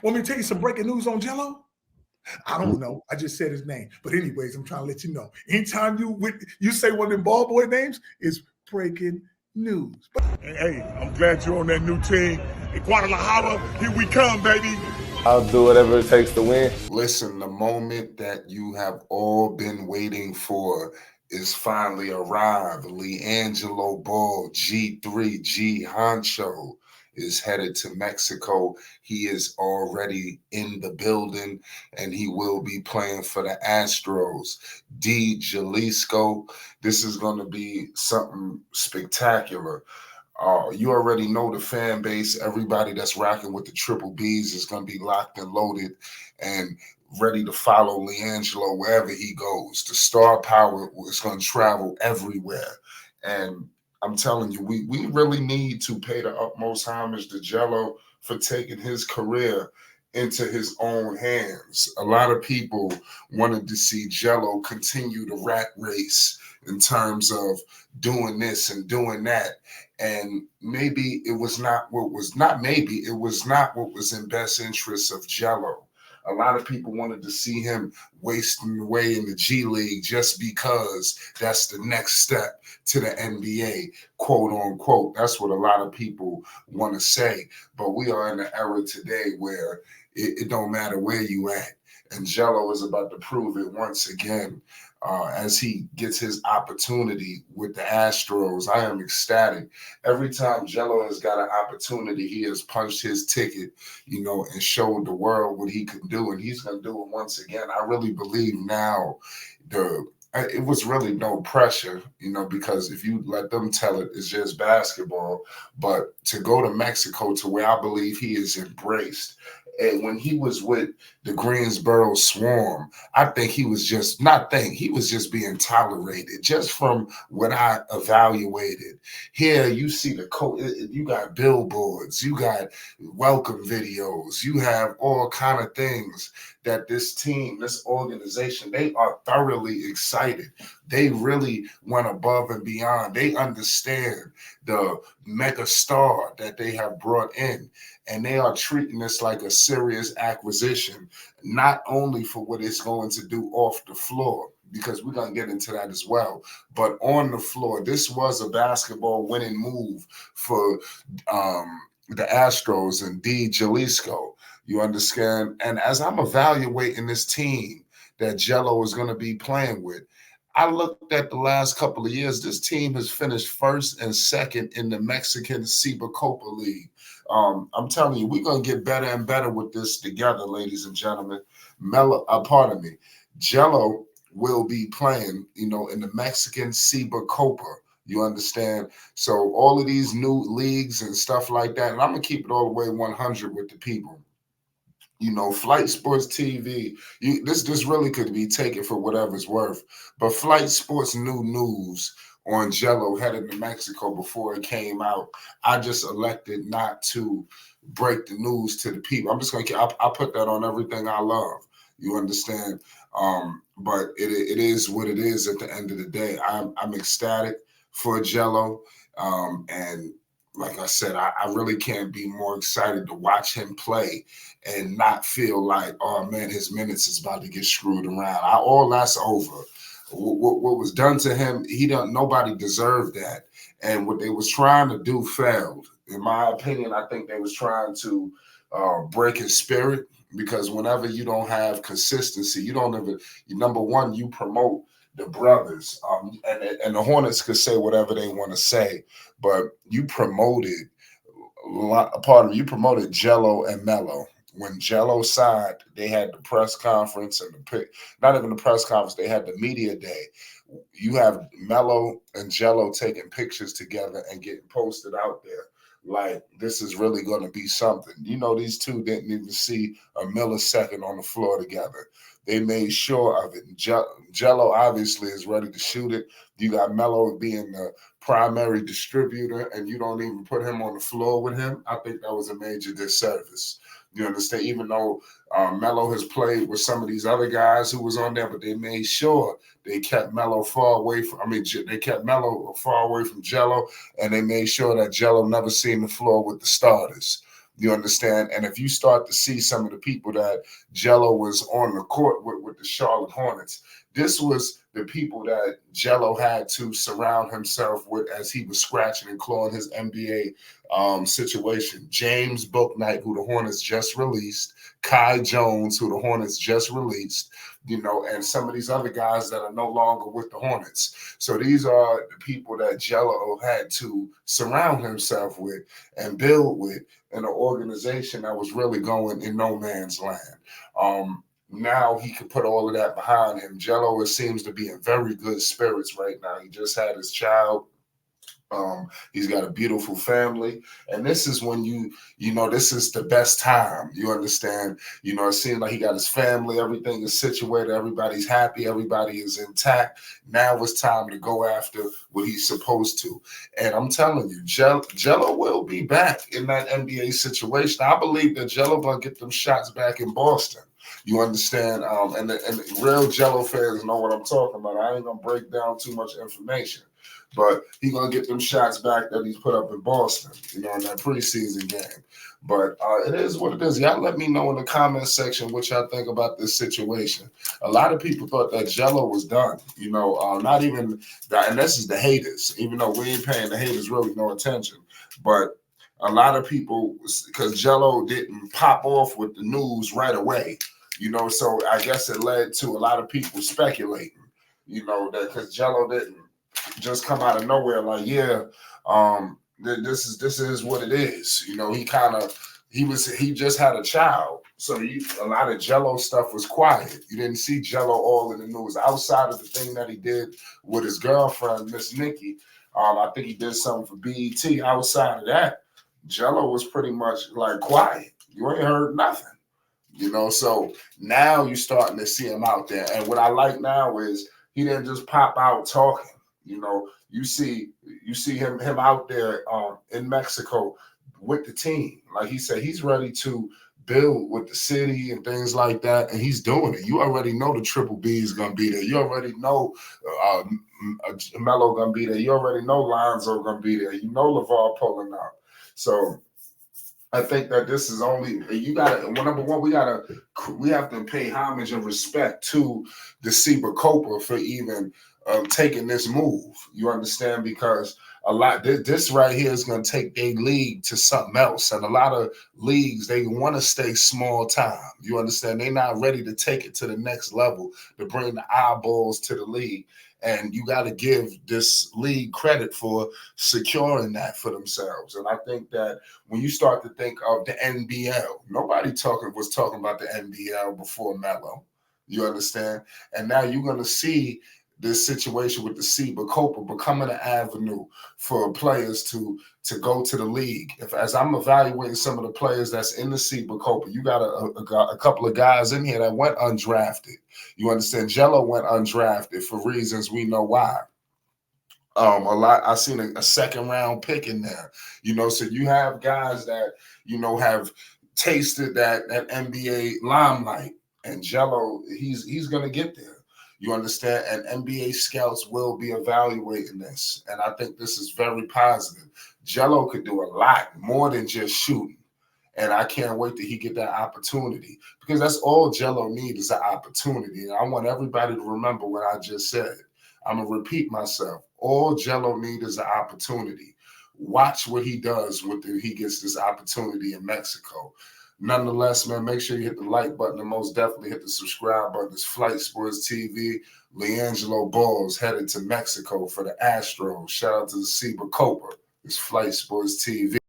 Want me to tell you some breaking news on Jello? I don't know. I just said his name. But anyways, I'm trying to let you know. Anytime you say one of them ball boy names, it's breaking news. Hey, I'm glad you're on that new team. In Guadalajara, here we come, baby. I'll do whatever it takes to win. Listen, the moment that you have all been waiting for is finally arrived. Liangelo Ball, G3, G Honcho, is headed to Mexico. He is already in the building, and he will be playing for the Astros. D Jalisco, this is going to be something spectacular. You already know the fan base. Everybody that's rocking with the Triple Bs is going to be locked and loaded and ready to follow Liangelo wherever he goes. The star power is going to travel everywhere. And I'm telling you, we really need to pay the utmost homage to Jello for taking his career into his own hands. A lot of people wanted to see Jello continue the rat race in terms of doing this and doing that. And maybe it was not what was not maybe it was not what was in best interest of Jello. A lot of people wanted to see him wasting away in the G League just because that's the next step to the NBA, quote unquote. That's what a lot of people want to say. But we are in an era today where it don't matter where you at. And Jello is about to prove it once again. As he gets his opportunity with the Astros. I am ecstatic. Every time Jello has got an opportunity, he has punched his ticket, and showed the world what he could do, and he's going to do it once again. I really believe now it was really no pressure, because if you let them tell it, it's just basketball. But to go to Mexico, to where I believe he is embraced, and when he was with the Greensboro Swarm, I think he was just he was just being tolerated just from what I evaluated. Here you see you got billboards, you got welcome videos, you have all kind of things that this team, this organization, they are thoroughly excited. They really went above and beyond. They understand the mega star that they have brought in, and they are treating this like a serious acquisition, not only for what it's going to do off the floor, because we're going to get into that as well, but on the floor. This was a basketball winning move for the Astros and D Jalisco. You understand? And as I'm evaluating this team that Jello is going to be playing with, I looked at the last couple of years. This team has finished first and second in the Mexican Cibacopa League. I'm telling you, we're going to get better and better with this together, ladies and gentlemen. Jello will be playing, in the Mexican Cibacopa. You understand? So all of these new leagues and stuff like that, and I'm going to keep it all the way 100 with the people. Flight Sports TV, this really could be taken for whatever it's worth. But Flight Sports new news on Jello headed to Mexico before it came out. I just elected not to break the news to the people. I'm just going to, I'll put that on everything I love. You understand? But it is what it is at the end of the day. I'm ecstatic for Jello. And like I said, I really can't be more excited to watch him play and not feel like, oh man, his minutes is about to get screwed around. All that's over. What was done to him, nobody deserved that. And what they was trying to do failed. In my opinion, I think they was trying to break his spirit, because whenever you don't have consistency, you don't ever, number one, you promote the brothers, and the Hornets could say whatever they want to say, but you promoted you promoted Jello and Melo. When Jello signed, they had the press conference and not even the press conference, they had the media day. You have Melo and Jello taking pictures together and getting posted out there. Like, this is really going to be something. These two didn't even see a millisecond on the floor together. They made sure of it. Jello obviously is ready to shoot it. You got Melo being the primary distributor, and you don't even put him on the floor with him. I think that was a major disservice. You understand? Even though Melo has played with some of these other guys who was on there, but they made sure they kept Melo far away from. They kept Melo far away from Jello, and they made sure that Jello never seen the floor with the starters. You understand? And if you start to see some of the people that Jello was on the court with the Charlotte Hornets, this was the people that Jello had to surround himself with as he was scratching and clawing his NBA situation. James Bouknight, who the Hornets just released, Kai Jones, who the Hornets just released, and some of these other guys that are no longer with the Hornets. So these are the people that Jello had to surround himself with and build with in an organization that was really going in no man's land. Now he can put all of that behind him. Jello seems to be in very good spirits right now. He just had his child. He's got a beautiful family, and this is when this is the best time. You understand? It seems like he got his family, everything is situated, everybody's happy, everybody is intact. Now it's time to go after what he's supposed to. And I'm telling you, Jello will be back in that NBA situation. I believe that Jello gonna get them shots back in Boston. You understand? And the real Jello fans know what I'm talking about. I ain't gonna break down too much information. But he's going to get them shots back that he's put up in Boston, in that preseason game. But it is what it is. Y'all let me know in the comment section what y'all think about this situation. A lot of people thought that Jello was done, not even that. And this is the haters, even though we ain't paying the haters really no attention. But a lot of people, because Jello didn't pop off with the news right away, so I guess it led to a lot of people speculating, that because Jello didn't just come out of nowhere like, this is what it is. He just had a child. So a lot of Jello stuff was quiet. You didn't see Jello all in the news outside of the thing that he did with his girlfriend, Miss Nikki. I think he did something for BET. Outside of that, Jello was pretty much like quiet. You ain't heard nothing. So now you're starting to see him out there. And what I like now is he didn't just pop out talking. You see him out there in Mexico with the team. Like he said, he's ready to build with the city and things like that, and he's doing it. You already know the Triple B is going to be there. You already know Melo going to be there. You already know Lonzo going to be there. You know LeVar pulling out. So I think that this is only number one, we have to pay homage and respect to the Cibacopa for even taking this move. You understand? Because this right here is going to take their league to something else. And a lot of leagues, they want to stay small time. You understand? They're not ready to take it to the next level, to bring the eyeballs to the league. And you got to give this league credit for securing that for themselves. And I think that when you start to think of the NBL, nobody was talking about the NBL before Melo. You understand? And now you're going to see this situation with the Cibacopa becoming an avenue for players to go to the league. As I'm evaluating some of the players that's in the Cibacopa, you got a couple of guys in here that went undrafted. You understand? Jello went undrafted for reasons we know why. I seen a second round pick in there. So you have guys that have tasted that NBA limelight, and Jello, he's gonna get there. You understand? And NBA scouts will be evaluating this. And I think this is very positive. Jello could do a lot more than just shooting. And I can't wait till he get that opportunity, because that's all Jello needs is an opportunity. And I want everybody to remember what I just said. I'm going to repeat myself. All Jello needs is an opportunity. Watch what he does he gets this opportunity in Mexico. Nonetheless, man, make sure you hit the like button and most definitely hit the subscribe button. It's Flight Sports TV. Liangelo Balls headed to Mexico for the Astros. Shout out to the Cibacopa. It's Flight Sports TV.